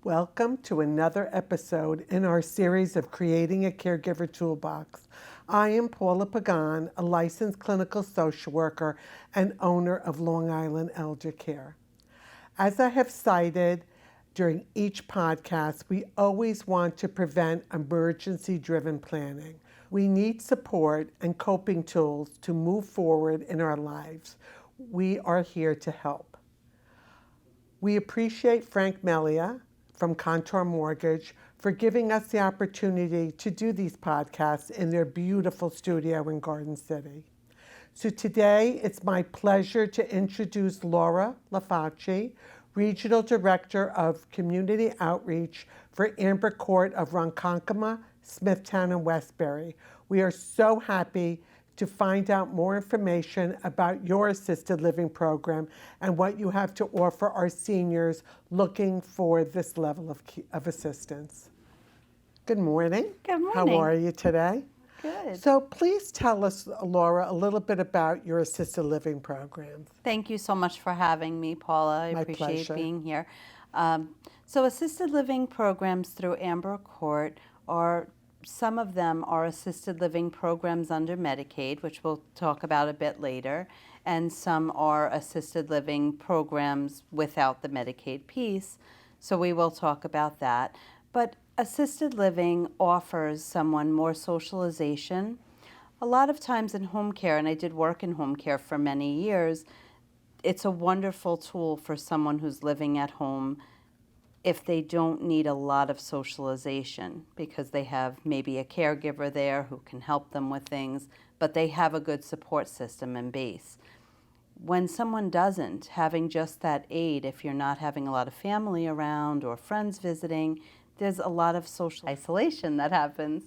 Welcome to another episode in our series of Creating a Caregiver Toolbox. I am Paula Pagan, a licensed clinical social worker and owner of Long Island Elder Care. As I have cited during each podcast, we always want to prevent emergency-driven planning. We need support and coping tools to move forward in our lives. We are here to help. We appreciate Frank Melia from Contour Mortgage for giving us the opportunity to do these podcasts in their beautiful studio in Garden City. So today, it's my pleasure to introduce Laura Lafauci, Regional Director of Community Outreach for Amber Court of Ronkonkoma, Smithtown, and Westbury. We are so happy to find out more information about your assisted living program and what you have to offer our seniors looking for this level of assistance. Good morning. Good morning. How are you today? Good. So please tell us, Laura, a little bit about your assisted living programs. Thank you so much for having me, Paula. I My appreciate pleasure. being here. So assisted living programs through Amber Court some of them are assisted living programs under Medicaid, which we'll talk about a bit later, and some are assisted living programs without the Medicaid piece, so we will talk about that. But assisted living offers someone more socialization. A lot of times in home care, and I did work in home care for many years, it's a wonderful tool for someone who's living at home if they don't need a lot of socialization because they have maybe a caregiver there who can help them with things, but they have a good support system and base. When someone doesn't, having just that aid, if you're not having a lot of family around or friends visiting, there's a lot of social isolation that happens.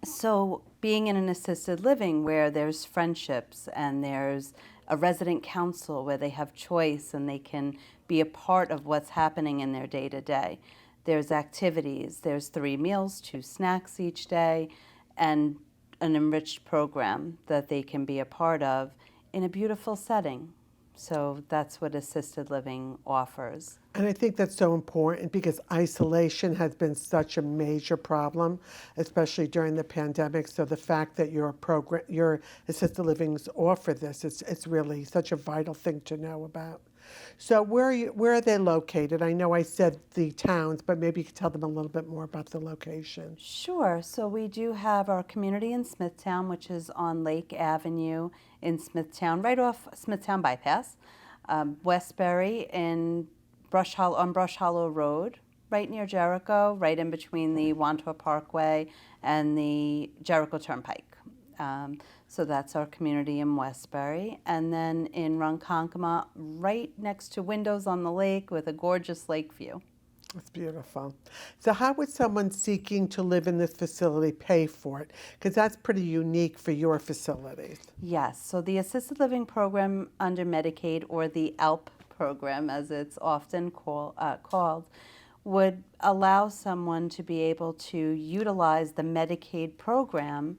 So being in an assisted living where there's friendships and there's a resident council where they have choice and they can be a part of what's happening in their day-to-day. There's activities, there's 3 meals, 2 snacks each day, and an enriched program that they can be a part of in a beautiful setting. So that's what assisted living offers. And I think that's so important because isolation has been such a major problem, especially during the pandemic. So the fact that your assisted livings offer this, it's really such a vital thing to know about. So where are they located? I know I said the towns, but maybe you could tell them a little bit more about the location. Sure. So we do have our community in Smithtown, which is on Lake Avenue in Smithtown, right off Smithtown Bypass. Westbury on Brush Hollow Road, right near Jericho, right in between the Wantua Parkway and the Jericho Turnpike. So that's our community in Westbury. And then in Ronkonkoma, right next to windows on the lake with a gorgeous lake view. That's beautiful. So how would someone seeking to live in this facility pay for it? Because that's pretty unique for your facilities. Yes, so the assisted living program under Medicaid, or the ALP program as it's often called, would allow someone to be able to utilize the Medicaid program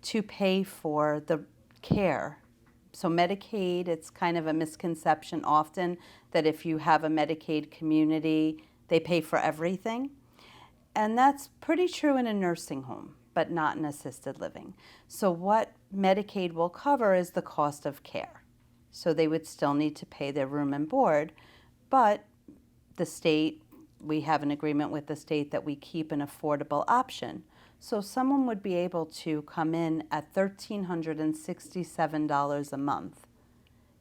to pay for the care. So Medicaid, it's kind of a misconception often that if you have a Medicaid community, they pay for everything. And that's pretty true in a nursing home, but not in assisted living. So what Medicaid will cover is the cost of care. So they would still need to pay their room and board, but the state, we have an agreement with the state that we keep an affordable option. So someone would be able to come in at $1,367 a month,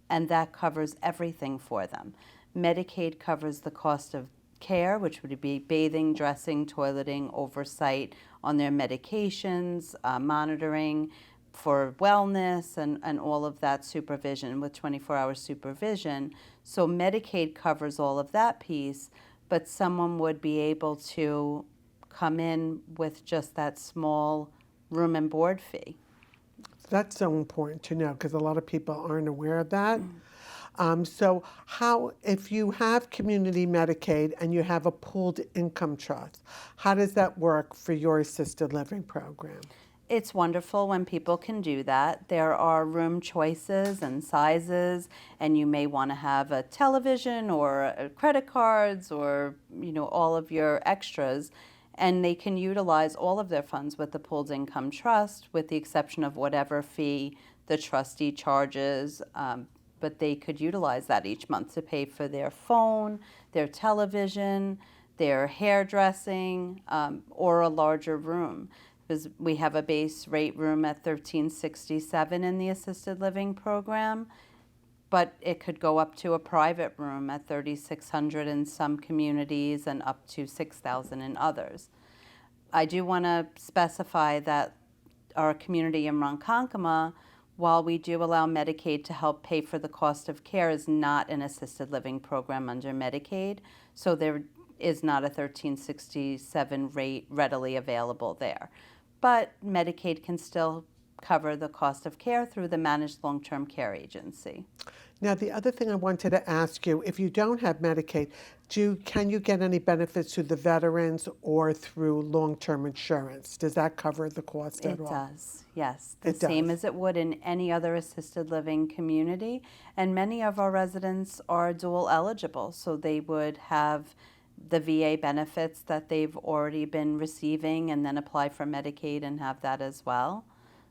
and that covers everything for them. Medicaid covers the cost of care, which would be bathing, dressing, toileting, oversight on their medications, monitoring for wellness, and all of that supervision with 24-hour supervision. So Medicaid covers all of that piece, but someone would be able to come in with just that small room and board fee. That's so important to know because a lot of people aren't aware of that. So if you have community Medicaid and you have a pooled income trust, how does that work for your assisted living program? It's wonderful when people can do that. There are room choices and sizes, and you may want to have a television or credit cards or, all of your extras. And they can utilize all of their funds with the pooled income trust, with the exception of whatever fee the trustee charges. But they could utilize that each month to pay for their phone, their television, their hairdressing, or a larger room. Because we have a base rate room at $1367 in the assisted living program, but it could go up to a private room at $3600 in some communities and up to $6000 in others. I do want to specify that our community in Ronkonkoma, while we do allow Medicaid to help pay for the cost of care, is not an assisted living program under Medicaid, so there is not a 1367 rate readily available there. But Medicaid can still cover the cost of care through the Managed Long-Term Care Agency. Now, the other thing I wanted to ask you, if you don't have Medicaid, can you get any benefits through the veterans or through long-term insurance? Does that cover the cost at all? It does, yes. The It does. same as it would in any other assisted living community. And many of our residents are dual eligible, so they would have the VA benefits that they've already been receiving and then apply for Medicaid and have that as well.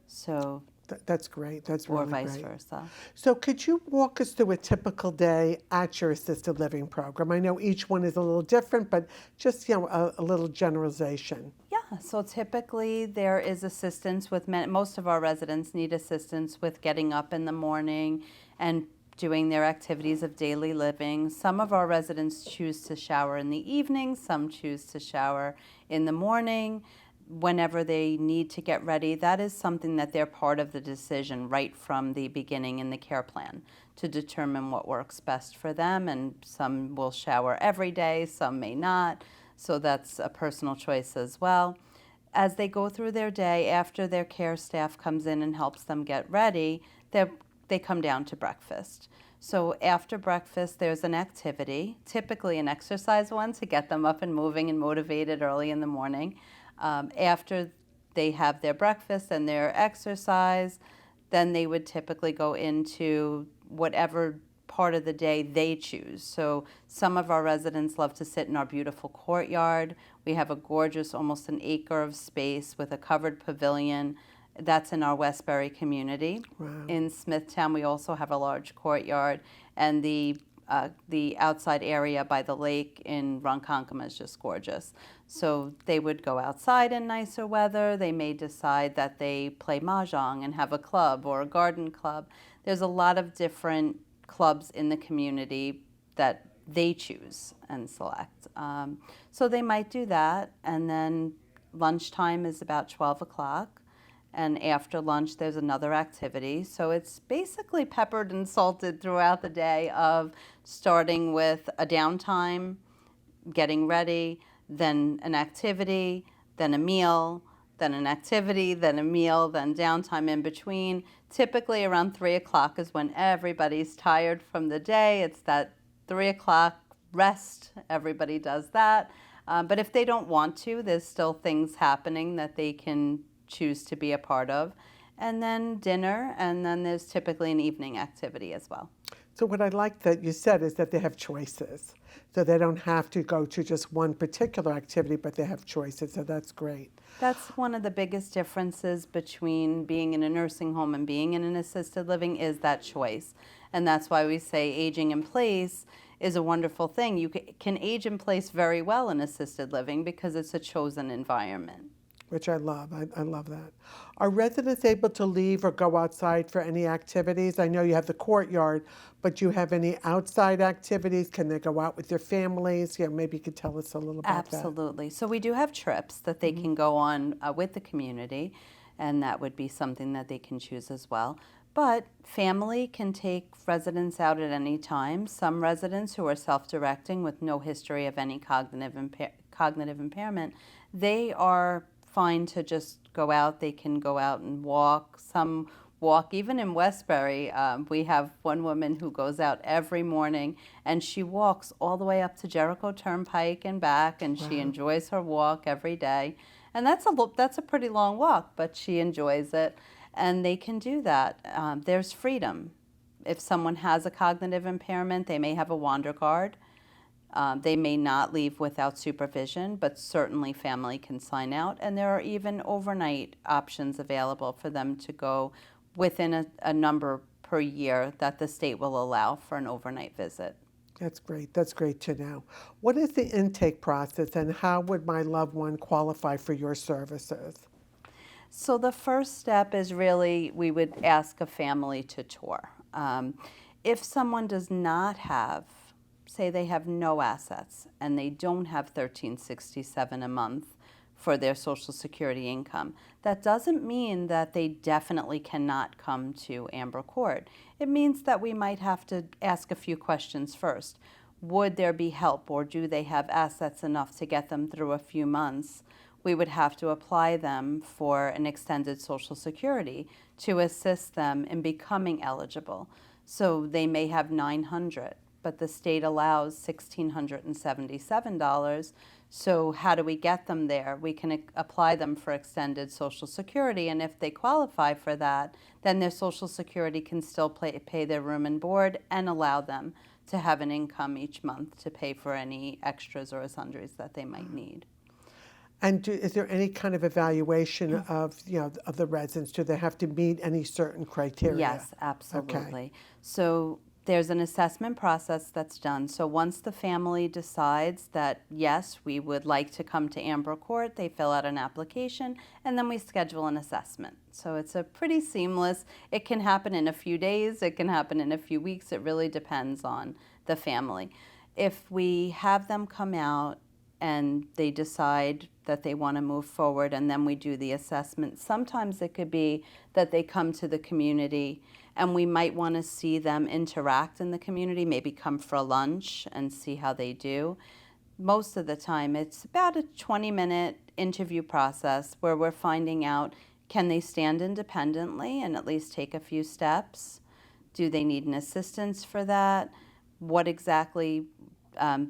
So, That's great. That's or really vice great. versa. So could you walk us through a typical day at your assisted living program? I know each one is a little different, but just, a little generalization. Yeah, so typically there is assistance with, most of our residents need assistance with getting up in the morning and doing their activities of daily living. Some of our residents choose to shower in the evening, some choose to shower in the morning. Whenever they need to get ready, that is something that they're part of the decision right from the beginning in the care plan to determine what works best for them. And some will shower every day, some may not. So that's a personal choice as well. As they go through their day, after their care staff comes in and helps them get ready, they come down to breakfast. So after breakfast, there's an activity, typically an exercise one to get them up and moving and motivated early in the morning. After they have their breakfast and their exercise, then they would typically go into whatever part of the day they choose. So some of our residents love to sit in our beautiful courtyard. We have a gorgeous, almost an acre of space with a covered pavilion. That's in our Westbury community. Wow. In Smithtown, we also have a large courtyard, and the outside area by the lake in Ronkonkoma is just gorgeous. So they would go outside in nicer weather. They may decide that they play mahjong and have a club or a garden club. There's a lot of different clubs in the community that they choose and select. So they might do that, and then lunchtime is about 12 o'clock. And after lunch, there's another activity. So it's basically peppered and salted throughout the day of starting with a downtime, getting ready, then an activity, then a meal, then an activity, then a meal, then downtime in between. Typically around 3 o'clock is when everybody's tired from the day. It's that 3 o'clock rest. Everybody does that. But if they don't want to, there's still things happening that they can choose to be a part of. And then dinner, and then there's typically an evening activity as well. So what I like that you said is that they have choices. So they don't have to go to just one particular activity, but they have choices. So that's great. That's one of the biggest differences between being in a nursing home and being in an assisted living is that choice. And that's why we say aging in place is a wonderful thing. You can age in place very well in assisted living because it's a chosen environment. Which I love. I love that. Are residents able to leave or go outside for any activities? I know you have the courtyard, but do you have any outside activities? Can they go out with their families? Maybe you could tell us a little about that. Absolutely. So we do have trips that they can go on with the community, and that would be something that they can choose as well. But family can take residents out at any time. Some residents who are self-directing with no history of any cognitive impairment, they are fine to just go out. They can go out and walk. Some walk. Even in Westbury, we have one woman who goes out every morning, and she walks all the way up to Jericho Turnpike and back, and she enjoys her walk every day. And that's a pretty long walk, but she enjoys it, and they can do that. There's freedom. If someone has a cognitive impairment, they may have a wander card. They may not leave without supervision, but certainly family can sign out. And there are even overnight options available for them to go within a number per year that the state will allow for an overnight visit. That's great. That's great to know. What is the intake process, and how would my loved one qualify for your services? So the first step is really we would ask a family to tour. If someone does not have, say they have no assets and they don't have 1367 a month for their Social Security income, that doesn't mean that they definitely cannot come to Amber Court. It means that we might have to ask a few questions first. Would there be help, or do they have assets enough to get them through a few months? We would have to apply them for an extended Social Security to assist them in becoming eligible. So they may have 900, but the state allows $1,677. So how do we get them there? We can apply them for extended Social Security, and if they qualify for that, then their Social Security can still pay their room and board and allow them to have an income each month to pay for any extras or sundries that they might need. And is there any kind of evaluation of, of the residents? Do they have to meet any certain criteria? Yes, absolutely. Okay. So there's an assessment process that's done. So once the family decides that, yes, we would like to come to Amber Court, they fill out an application, and then we schedule an assessment. So it's a pretty seamless, it can happen in a few days, it can happen in a few weeks, it really depends on the family. If we have them come out and they decide that they want to move forward, and then we do the assessment. Sometimes it could be that they come to the community and we might want to see them interact in the community, maybe come for a lunch and see how they do. Most of the time, it's about a 20-minute interview process where we're finding out, can they stand independently and at least take a few steps? Do they need an assistance for that? What exactly,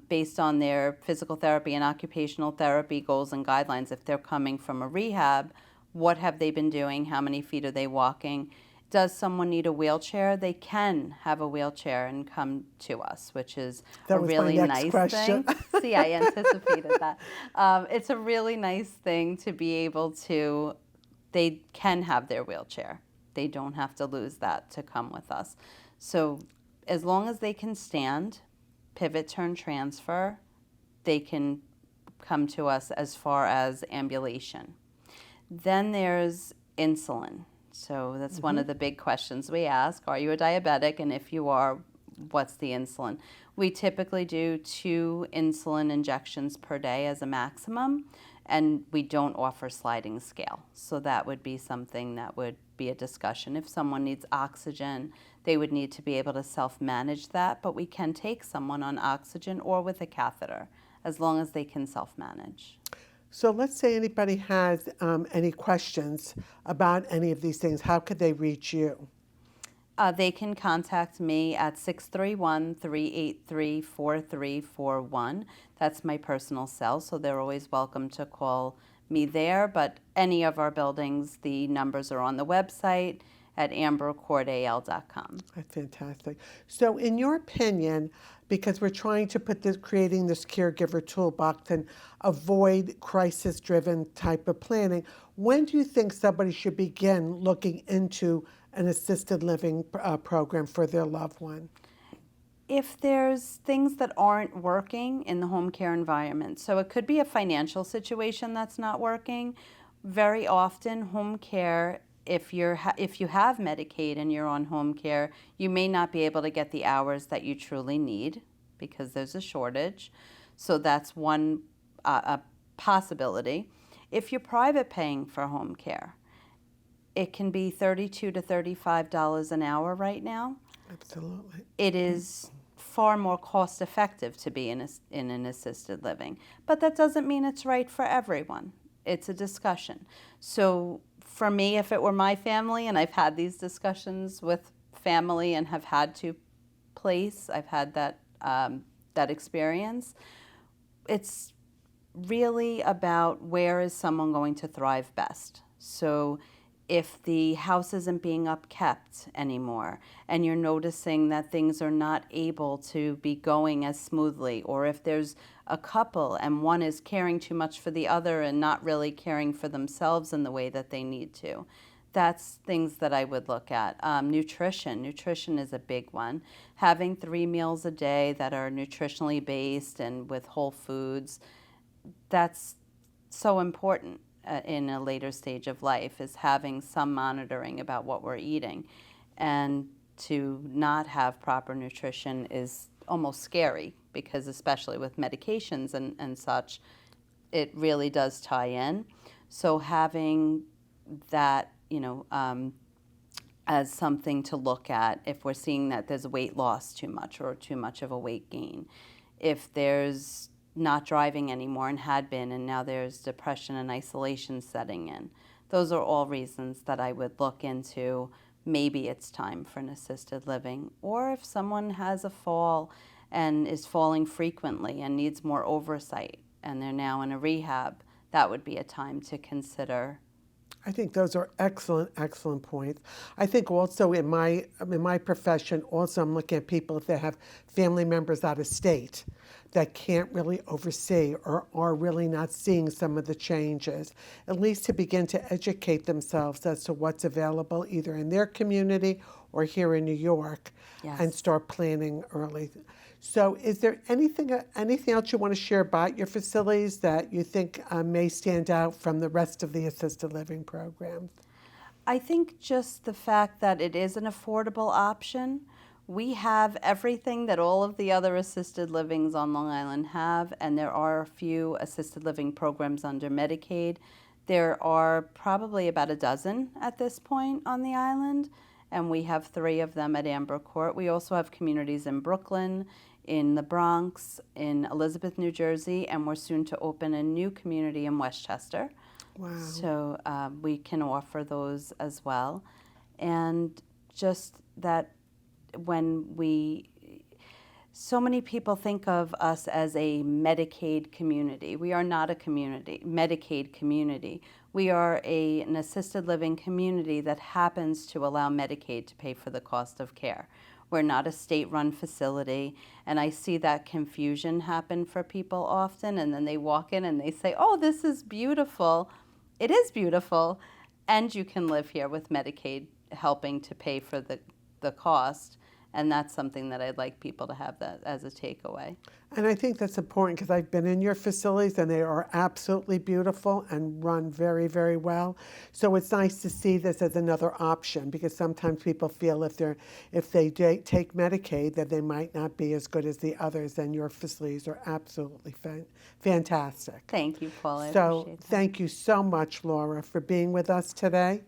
based on their physical therapy and occupational therapy goals and guidelines, if they're coming from a rehab, what have they been doing? How many feet are they walking? Does someone need a wheelchair? They can have a wheelchair and come to us, which is a really nice thing. See, I anticipated that. It's a really nice thing to be able to, they can have their wheelchair. They don't have to lose that to come with us. So as long as they can stand, pivot, turn, transfer, they can come to us as far as ambulation. Then there's insulin. So that's one of the big questions we ask. Are you a diabetic? And if you are, what's the insulin? We typically do 2 insulin injections per day as a maximum, and we don't offer sliding scale. So that would be something that would be a discussion. If someone needs oxygen, they would need to be able to self-manage that, but we can take someone on oxygen or with a catheter as long as they can self-manage. So let's say anybody has any questions about any of these things. How could they reach you? They can contact me at 631-383-4341. That's my personal cell, so they're always welcome to call me there. But any of our buildings, the numbers are on the website at ambercourtal.com. That's fantastic. So in your opinion, because we're trying to creating this caregiver toolbox and avoid crisis-driven type of planning, when do you think somebody should begin looking into an assisted living program for their loved one? If there's things that aren't working in the home care environment, so it could be a financial situation that's not working. Very often, home care, if you have Medicaid and you're on home care, you may not be able to get the hours that you truly need because there's a shortage. So that's one a possibility. If you're private paying for home care, it can be $32 to $35 an hour right now. Absolutely. It is far more cost effective to be in an assisted living, but that doesn't mean it's right for everyone. It's a discussion. So for me, if it were my family, and I've had these discussions with family and have had to place, I've had that experience. It's really about where is someone going to thrive best. So if the house isn't being upkept anymore and you're noticing that things are not able to be going as smoothly, or if there's a couple and one is caring too much for the other and not really caring for themselves in the way that they need to, that's things that I would look at. Nutrition is a big one. Having 3 meals a day that are nutritionally based and with whole foods, that's so important in a later stage of life, is having some monitoring about what we're eating. And to not have proper nutrition is almost scary, because especially with medications and such, it really does tie in. So having that, as something to look at if we're seeing that there's weight loss too much or too much of a weight gain. If there's not driving anymore and had been, and now there's depression and isolation setting in. Those are all reasons that I would look into. Maybe it's time for an assisted living. Or if someone has a fall and is falling frequently and needs more oversight and they're now in a rehab, that would be a time to consider. I think those are excellent points. I think also in my profession, also I'm looking at people if they have family members out of state that can't really oversee or are really not seeing some of the changes, at least to begin to educate themselves as to what's available either in their community or here in New York, Yes. and start planning early. So is there anything else you want to share about your facilities that you think may stand out from the rest of the assisted living programs? I think just the fact that it is an affordable option. We have everything that all of the other assisted livings on Long Island have, and there are a few assisted living programs under Medicaid. There are probably about a dozen at this point on the island, and we have 3 of them at Amber Court. We also have communities in Brooklyn, in the Bronx, in Elizabeth, New Jersey, and we're soon to open a new community in Westchester. Wow. So we can offer those as well. And just that so many people think of us as a Medicaid community. We are not a Medicaid community. We are an assisted living community that happens to allow Medicaid to pay for the cost of care. We're not a state-run facility, and I see that confusion happen for people often, and then they walk in and they say, oh, this is beautiful. It is beautiful, and you can live here with Medicaid helping to pay for the cost. And that's something that I'd like people to have that as a takeaway. And I think that's important because I've been in your facilities and they are absolutely beautiful and run very, very well. So it's nice to see this as another option, because sometimes people feel if they take Medicaid that they might not be as good as the others, and your facilities are absolutely fantastic. Thank you, Paula. I So appreciate that. thank you so much, Laura, for being with us today.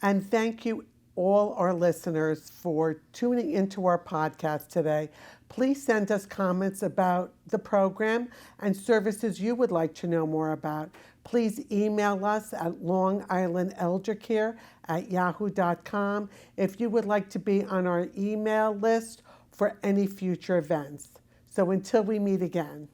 And thank you all our listeners for tuning into our podcast today. Please send us comments about the program and services you would like to know more about. Please email us at longislandeldercare@yahoo.com if you would like to be on our email list for any future events. So until we meet again.